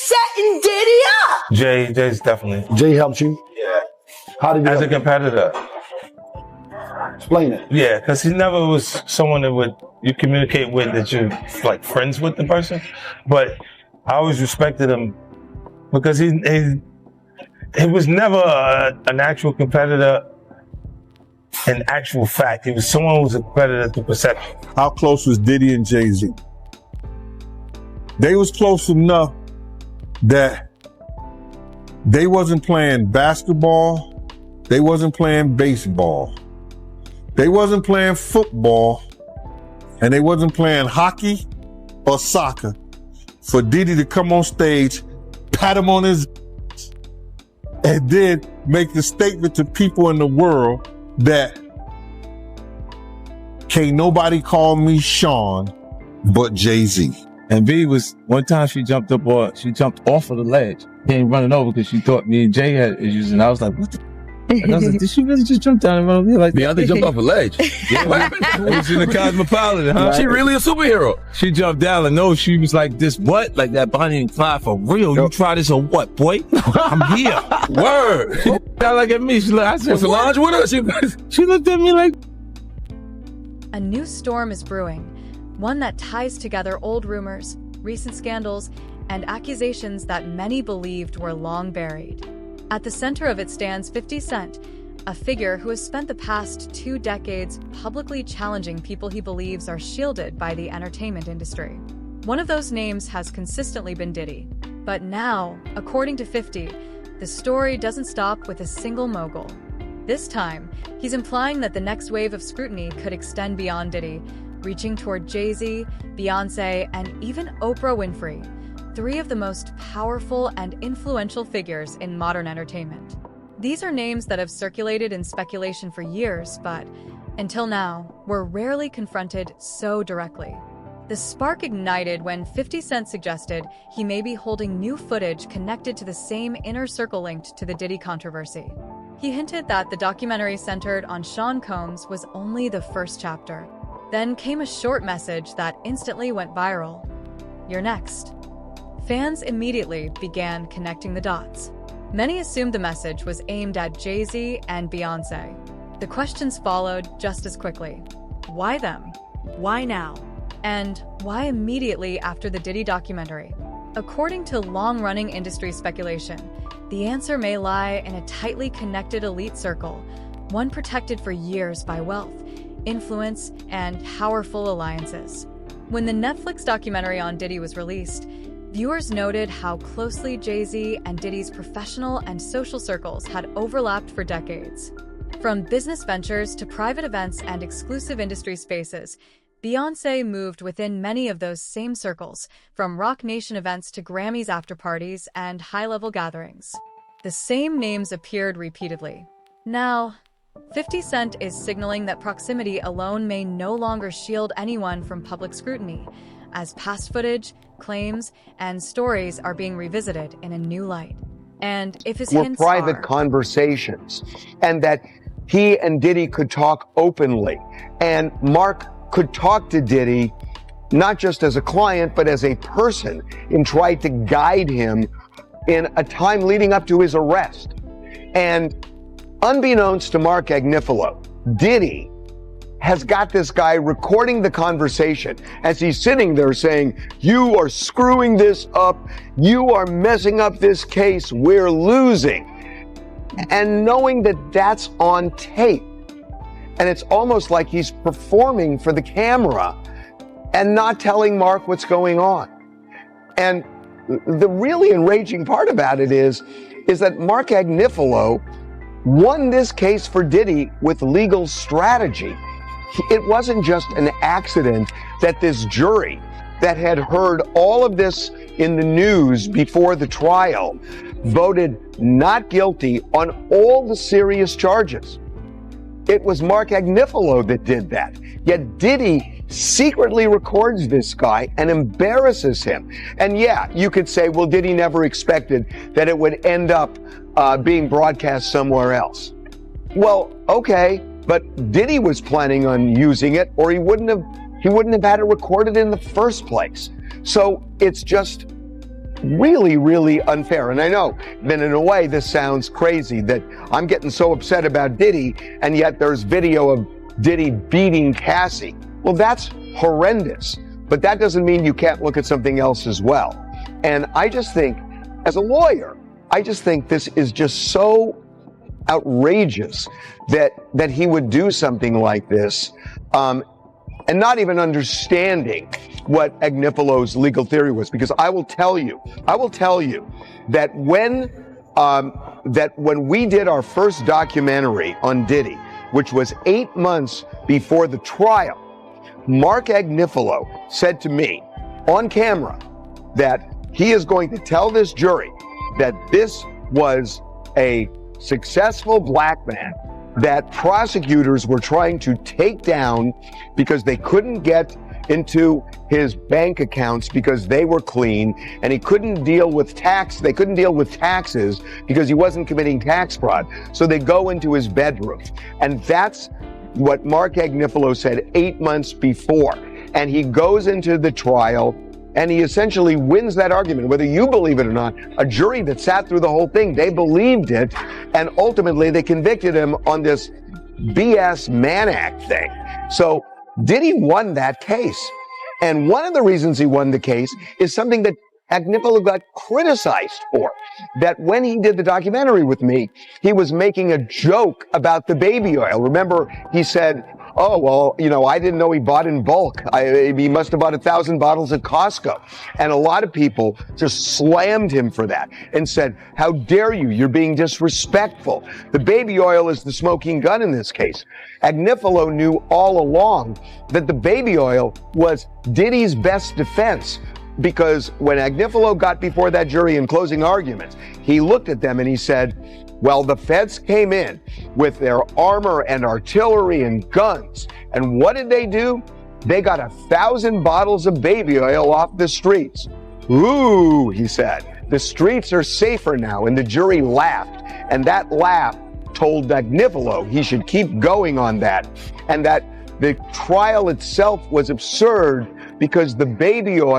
setting Diddy up? Jay's definitely. Jay helped you? Yeah. How did he As a help you? competitor. Explain it. Yeah, because he never was someone that you communicate with that you're like friends with the person. But I always respected him because he was never an actual competitor in actual fact. He was someone who was a competitor to perception. How close was Diddy and Jay-Z? They was close enough that they wasn't playing basketball, they wasn't playing baseball, they wasn't playing football, and they wasn't playing hockey or soccer for Diddy to come on stage, pat him on his and then make the statement to people in the world that can't nobody call me Sean but Jay-Z. And B was, one time she jumped off of the ledge, came running over because she thought me and Jay had issues, and I was like, what the? And I was like, did she really just jump down and run over here like that? Beyonce jumped off a ledge. Yeah, it was in the Cosmopolitan, huh? She really a superhero. She jumped down and no, she was like, this what? Like that Bonnie and Clyde for real? You try this or what, boy? I'm here. Word. She got like at me. I said, Was Solange with her? She looked at me like. A new storm is brewing, one that ties together old rumors, recent scandals, and accusations that many believed were long buried. At the center of it stands 50 Cent, a figure who has spent the past 2 decades publicly challenging people he believes are shielded by the entertainment industry. One of those names has consistently been Diddy. But now, according to 50, the story doesn't stop with a single mogul. This time, he's implying that the next wave of scrutiny could extend beyond Diddy, reaching toward Jay-Z, Beyonce, and even Oprah Winfrey, 3 of the most powerful and influential figures in modern entertainment. These are names that have circulated in speculation for years, but until now, were rarely confronted so directly. The spark ignited when 50 Cent suggested he may be holding new footage connected to the same inner circle linked to the Diddy controversy. He hinted that the documentary centered on Sean Combs was only the first chapter. Then came a short message that instantly went viral. You're next. Fans immediately began connecting the dots. Many assumed the message was aimed at Jay-Z and Beyonce. The questions followed just as quickly. Why them? Why now? And why immediately after the Diddy documentary? According to long-running industry speculation, the answer may lie in a tightly connected elite circle, one protected for years by wealth, influence, and powerful alliances. When the Netflix documentary on Diddy was released, viewers noted how closely Jay-Z and Diddy's professional and social circles had overlapped for decades. From business ventures to private events and exclusive industry spaces, Beyonce moved within many of those same circles, from Rock Nation events to Grammys after-parties and high-level gatherings. The same names appeared repeatedly. Now, 50 Cent is signaling that proximity alone may no longer shield anyone from public scrutiny, as past footage, claims, and stories are being revisited in a new light. And if his hints private conversations, and that he and Diddy could talk openly, and Mark could talk to Diddy not just as a client, but as a person, and try to guide him in a time leading up to his arrest. And unbeknownst to Mark Agnifilo, Diddy has got this guy recording the conversation as he's sitting there saying, you are screwing this up, you are messing up this case, we're losing. And knowing that that's on tape, and it's almost like he's performing for the camera and not telling Mark what's going on. And the really enraging part about it is that Mark Agnifilo won this case for Diddy with legal strategy. It wasn't just an accident that this jury that had heard all of this in the news before the trial voted not guilty on all the serious charges. It was Mark Agnifilo that did that. Yet Diddy secretly records this guy and embarrasses him. And yeah, you could say, well, Diddy never expected that it would end up being broadcast somewhere else. Well, okay. But Diddy was planning on using it, or he wouldn't have had it recorded in the first place. So it's just really, really unfair. And I know that in a way this sounds crazy, that I'm getting so upset about Diddy, and yet there's video of Diddy beating Cassie. Well, that's horrendous, but that doesn't mean you can't look at something else as well. And I just think, as a lawyer, I just think this is just so outrageous that he would do something like this, and not even understanding what Agnifalo's legal theory was. Because I will tell you that when we did our first documentary on Diddy, which was 8 months before the trial, Mark Agnifalo said to me on camera that he is going to tell this jury that this was a successful black man that prosecutors were trying to take down because they couldn't get into his bank accounts because they were clean, and he couldn't deal with they couldn't deal with taxes because he wasn't committing tax fraud. So they go into his bedroom. And that's what Mark Agnifalo said 8 months before. And he goes into the trial and he essentially wins that argument, whether you believe it or not. A jury that sat through the whole thing, they believed it, and ultimately they convicted him on this BS Mann Act thing. So Diddy won that case. And one of the reasons he won the case is something that Agnifalo got criticized for. That when he did the documentary with me, he was making a joke about the baby oil. Remember, he said, oh, well, you know, I didn't know he bought in bulk. He must have bought 1,000 bottles at Costco. And a lot of people just slammed him for that and said, how dare you? You're being disrespectful. The baby oil is the smoking gun in this case. Agnifalo knew all along that the baby oil was Diddy's best defense, because when Agnifalo got before that jury in closing arguments, he looked at them and he said, well, the feds came in with their armor and artillery and guns. And what did they do? They got 1,000 bottles of baby oil off the streets. Ooh, he said, the streets are safer now. And the jury laughed. And that laugh told Agnifalo he should keep going on that. And that the trial itself was absurd because the baby oil